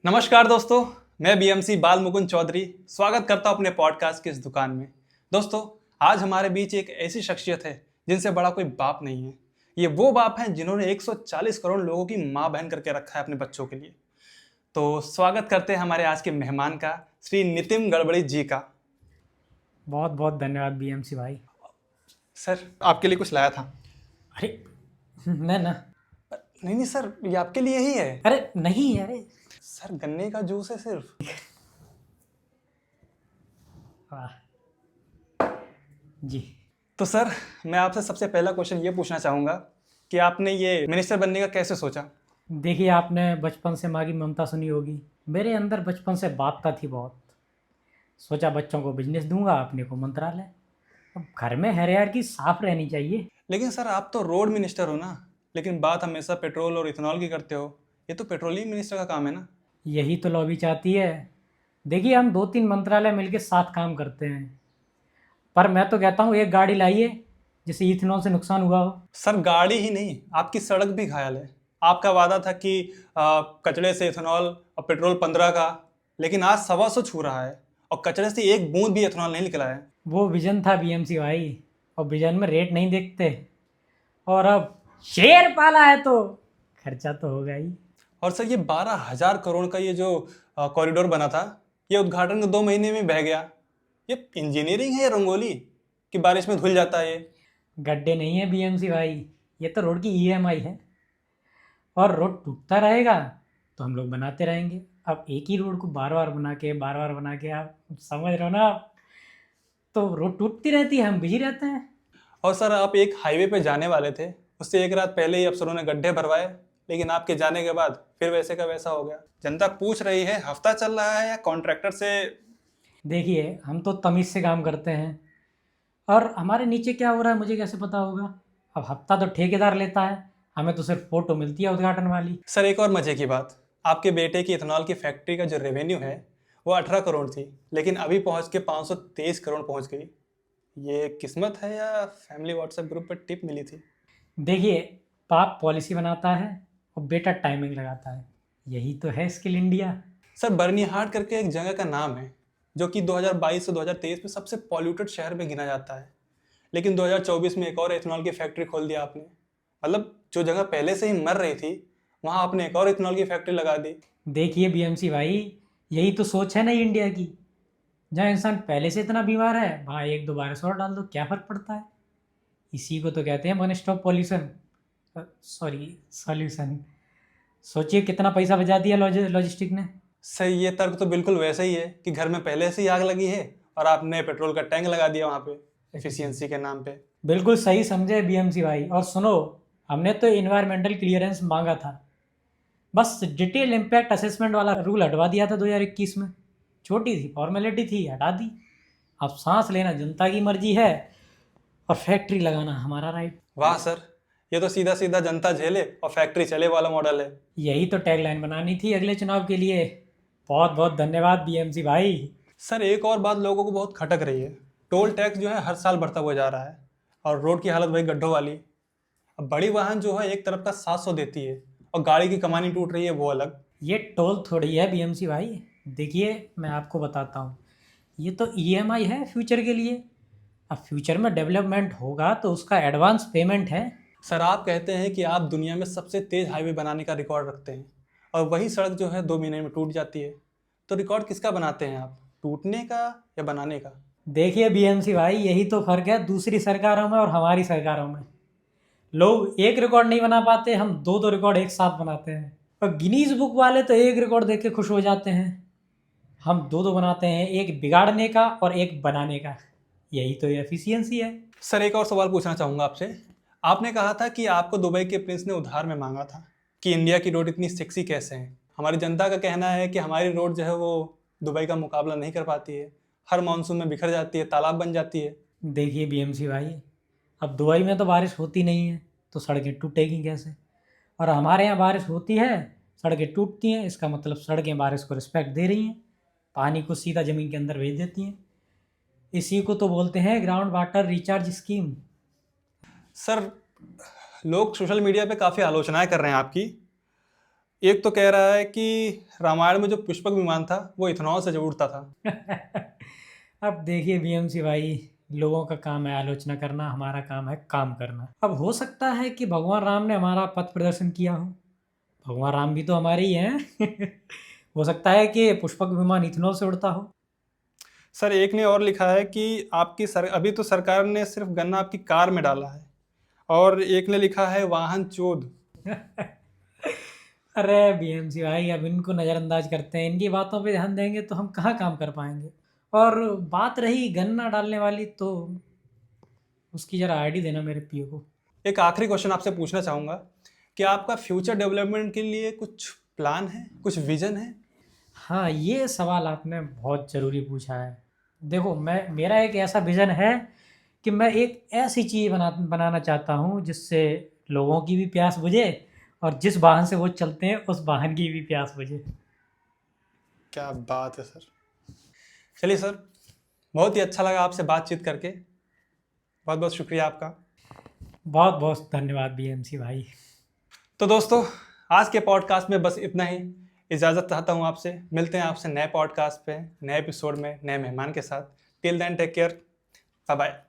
नमस्कार दोस्तों, मैं बीएमसी बाल मुकुंद चौधरी स्वागत करता हूं अपने पॉडकास्ट की इस दुकान में। दोस्तों, आज हमारे बीच एक ऐसी शख्सियत है जिनसे बड़ा कोई बाप नहीं है। ये वो बाप हैं जिन्होंने 140 करोड़ लोगों की माँ बहन करके रखा है अपने बच्चों के लिए। तो स्वागत करते हैं हमारे आज के मेहमान का, श्री नितिन गडकरी जी का। बहुत बहुत धन्यवाद बीएमसी भाई। सर, आपके लिए कुछ लाया था। अरे मैं ना नहीं नहीं सर, ये आपके लिए ही है। अरे नहीं अरे सर, गन्ने का जूस है सिर्फ। वाह जी। तो सर, मैं आपसे सबसे पहला क्वेश्चन ये पूछना चाहूँगा कि आपने ये मिनिस्टर बनने का कैसे सोचा। देखिए, आपने बचपन से माँ की ममता सुनी होगी। मेरे अंदर बचपन से बात थी बहुत। सोचा बच्चों को बिजनेस दूंगा, अपने को मंत्रालय। अब घर में हायरार्की साफ रहनी चाहिए। लेकिन सर, आप तो रोड मिनिस्टर हो ना, लेकिन बात हमेशा पेट्रोल और इथेनॉल की करते हो। ये तो पेट्रोलियम मिनिस्टर का काम है ना। यही तो लॉबी चाहती है। देखिए, हम 2-3 मंत्रालय मिलके साथ काम करते हैं, पर मैं तो कहता हूँ एक गाड़ी लाइए जिसे इथेनॉल से नुकसान हुआ हो। सर, गाड़ी ही नहीं, आपकी सड़क भी घायल है। आपका वादा था कि कचड़े से इथेनॉल और पेट्रोल 15 का, लेकिन आज 125 छू रहा है और कचड़े से एक बूंद भी इथेनॉल नहीं निकला है। वो विजन था बीएमसी भाई, और विजन में रेट नहीं देखते। और अब शेयर पाला है तो खर्चा तो होगा ही। और सर, ये 12,000 करोड़ का ये जो कॉरिडोर बना था, ये उद्घाटन के 2 महीने में बह गया। ये इंजीनियरिंग है या रंगोली कि बारिश में धुल जाता है ये। गड्ढे नहीं है बीएमसी भाई, ये तो रोड की ईएमआई है। और रोड टूटता रहेगा तो हम लोग बनाते रहेंगे। अब एक ही रोड को बार बार बना के, आप समझ रहे हो ना आप? तो रोड टूटती रहती है, हम बिजी रहते हैं। और सर, आप एक हाईवे पे जाने वाले थे, उससे एक रात पहले ही अफसरों ने गड्ढे भरवाए, लेकिन आपके जाने के बाद फिर वैसे का वैसा हो गया। जनता पूछ रही है, हफ्ता चल रहा है या कॉन्ट्रैक्टर से। देखिए, हम तो तमीज़ से काम करते हैं, और हमारे नीचे क्या हो रहा है मुझे कैसे पता होगा? अब हफ्ता तो ठेकेदार लेता है, हमें तो सिर्फ फोटो मिलती है उद्घाटन वाली। सर, एक और मजे की बात, आपके बेटे की इथेनॉल की फैक्ट्री का जो रेवेन्यू है वो 18 करोड़ थी, लेकिन अभी पहुंच के 523 करोड़ पहुंच गई। ये किस्मत है या फैमिली व्हाट्सएप ग्रुप पर टिप मिली थी। देखिए, बाप पॉलिसी बनाता है और बेटा टाइमिंग लगाता है। यही तो है स्किल इंडिया। सर, बर्निहाट करके एक जगह का नाम है जो कि 2022 से 2023 में सबसे पॉल्यूटेड शहर में गिना जाता है, लेकिन 2024 में एक और इथेनॉल की फैक्ट्री खोल दिया आपने। मतलब जो जगह पहले से ही मर रही थी, वहां आपने एक और इथेनॉल की फैक्ट्री लगा दी। देखिए बीएमसी भाई, यही तो सोच है ना इंडिया की। जहाँ इंसान पहले से इतना बीमार है, वहाँ 1-2 वायरस और डाल दो, क्या फ़र्क पड़ता है? इसी को तो कहते हैं one stop pollution, sorry solution. सोचिए कितना पैसा बचा दिया लॉजिस्टिक ने। सही, ये तर्क तो बिल्कुल वैसे ही है कि घर में पहले से ही आग लगी है और आपने पेट्रोल का टैंक लगा दिया वहां पे एफिशिएंसी के नाम पे। बिल्कुल सही समझे बीएमसी भाई। और सुनो, हमने तो इन्वायरमेंटल क्लियरेंस मांगा था, बस डिटेल इम्पैक्ट असेसमेंट वाला रूल हटवा दिया था 2021 में। छोटी सी फॉर्मेलिटी थी, हटा दी। अब सांस लेना जनता की मर्जी है, और फैक्ट्री लगाना हमारा राइट। वाह सर, ये तो सीधा सीधा जनता झेले और फैक्ट्री चले वाला मॉडल है। यही तो टैगलाइन बनानी थी अगले चुनाव के लिए। बहुत बहुत धन्यवाद बीएमसी भाई। सर, एक और बात लोगों को बहुत खटक रही है, टोल टैक्स जो है हर साल बढ़ता हुआ जा रहा है और रोड की हालत वही गड्ढों वाली। अब बड़ी वाहन जो है एक तरफ का 700 देती है और गाड़ी की कमानी टूट रही है वो अलग। ये टोल थोड़ी है बीएमसी भाई। देखिए, मैं आपको बताता हूँ, ये तो ईएमआई है फ्यूचर के लिए। अब फ्यूचर में डेवलपमेंट होगा तो उसका एडवांस पेमेंट है। सर, आप कहते हैं कि आप दुनिया में सबसे तेज हाईवे बनाने का रिकॉर्ड रखते हैं और वही सड़क जो है 2 महीने में टूट जाती है। तो रिकॉर्ड किसका बनाते हैं आप, टूटने का या बनाने का। देखिए बीएमसी भाई, यही तो फर्क है दूसरी सरकारों में और हमारी सरकारों में। लोग एक रिकॉर्ड नहीं बना पाते, हम दो दो रिकॉर्ड एक साथ बनाते हैं। और गिनीज बुक वाले तो एक रिकॉर्ड देख के खुश हो जाते हैं, हम दो दो बनाते हैं, एक बिगाड़ने का और एक बनाने का। यही तो एफिशिएंसी है। सर, एक और सवाल पूछना चाहूँगा आपसे। आपने कहा था कि आपको दुबई के प्रिंस ने उधार में मांगा था कि इंडिया की रोड इतनी सेक्सी कैसे है। हमारी जनता का कहना है कि हमारी रोड जो है वो दुबई का मुकाबला नहीं कर पाती है, हर मानसून में बिखर जाती है, तालाब बन जाती है। देखिए बीएमसी भाई, अब दुबई में तो बारिश होती नहीं है, तो सड़कें टूटेगी कैसे? और हमारे यहाँ बारिश होती है, सड़कें टूटती हैं। इसका मतलब सड़कें बारिश को रिस्पेक्ट दे रही हैं, पानी को सीधा ज़मीन के अंदर भेज देती हैं। इसी को तो बोलते हैं ground water recharge scheme. Sir, लोग सोशल मीडिया पे काफ़ी आलोचनाएं कर रहे हैं आपकी। एक तो कह रहा है कि रामायण में जो पुष्पक विमान था वो इथेनॉल से उड़ता था। अब देखिए बीएमसी भाई, लोगों का काम है आलोचना करना, हमारा काम है काम करना। अब हो सकता है कि भगवान राम ने हमारा पथ प्रदर्शन किया हो, भगवान राम भी तो हमारे ही हैं। हो सकता है कि पुष्पक विमान इथेनॉल से उड़ता हो। सर एक ने और लिखा है कि अभी तो सरकार ने सिर्फ गन्ना आपकी कार में डाला है, और एक ने लिखा है वाहन चोद। अरे बीएमसी भाई, अब इनको नज़रअंदाज करते हैं, इनकी बातों पे ध्यान देंगे तो हम कहाँ काम कर पाएंगे। और बात रही गन्ना डालने वाली, तो उसकी ज़रा आईडी देना मेरे पीओ को। एक आखिरी क्वेश्चन आपसे पूछना चाहूँगा कि आपका फ्यूचर डेवलपमेंट के लिए कुछ प्लान है, कुछ विजन है? हाँ, ये सवाल आपने बहुत ज़रूरी पूछा है। देखो, मेरा एक ऐसा विज़न है कि मैं एक ऐसी चीज़ बनाना चाहता हूँ जिससे लोगों की भी प्यास बुझे, और जिस वाहन से वो चलते हैं उस वाहन की भी प्यास बुझे। क्या बात है सर। चलिए सर, बहुत ही अच्छा लगा आपसे बातचीत करके। बहुत बहुत शुक्रिया आपका। बहुत बहुत धन्यवाद बीएमसी भाई। तो दोस्तों, आज के पॉडकास्ट में बस इतना ही। इजाज़त चाहता हूँ आपसे। मिलते हैं आपसे नए पॉडकास्ट पे, नए एपिसोड में, नए मेहमान के साथ। Till then take care, bye bye.